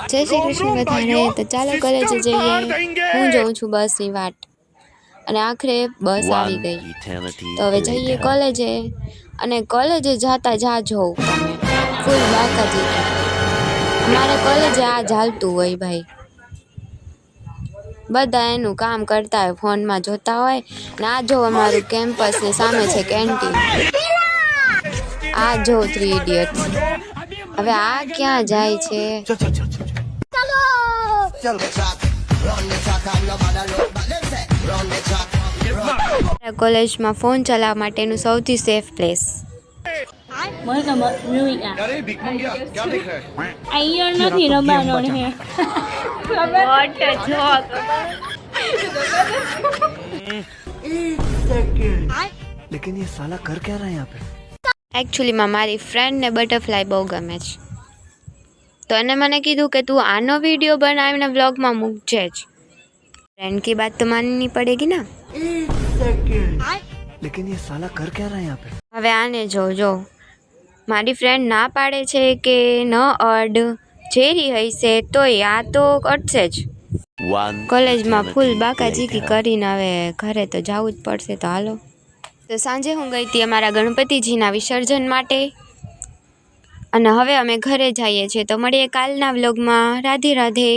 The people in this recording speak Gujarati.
જય શ્રી કૃષ્ણ બધાને। તો ચાલો કોલેજે જઈએ। હું જોઉં છું બસની વાટ અને આખરે બસ આવી ગઈ। તો હવે જઈએ કોલેજે અને કોલેજે જાતા જા જોઉં તમે ફૂલ બાકાજી અમારે કોલેજે આ ચાલતું હોય ભાઈ। બધા એનું કામ કરતા હોય, ફોનમાં જોતા હોય ને આ જો અમારું કેમ્પસ ને સામે છે કેન્ટીન। આ જો 3 ઇડિયટ્સ। હવે આ ક્યાં જાય છે? કોલેજમાં ફોન ચલાવવા માટેનું સૌથી સેફ પ્લેસ। लेकिन ये साला कर क्या रहा है यहाँ पे? એકચ્યુઅલીમાં મારી ફ્રેન્ડને બટરફ્લાય બહુ ગમે છે, તો એને મને કીધું કે તું આનો વિડીયો બનાવીને વ્લોગમાં મૂકજે જ। ફ્રેન્ડ કી બાત તો માનની પડેગી ના। लेकिन ये साला कर क्या रहा है यहाँ पे? હવે આને જો મારી ફ્રેન્ડ ના પાડે છે કે ન અડ ઝેરી હશે તોય આ તો અડશે જ। કોલેજમાં ફૂલ બાકાજીકી કરીને હવે ઘરે તો જવું જ પડશે। તો હાલો। તો સાંજે હું ગઈ હતી અમારા ગણપતિજીના વિસર્જન માટે અને હવે અમે ઘરે જઈએ છીએ। તો મળીએ કાલના વ્લોગમાં। રાધે રાધે।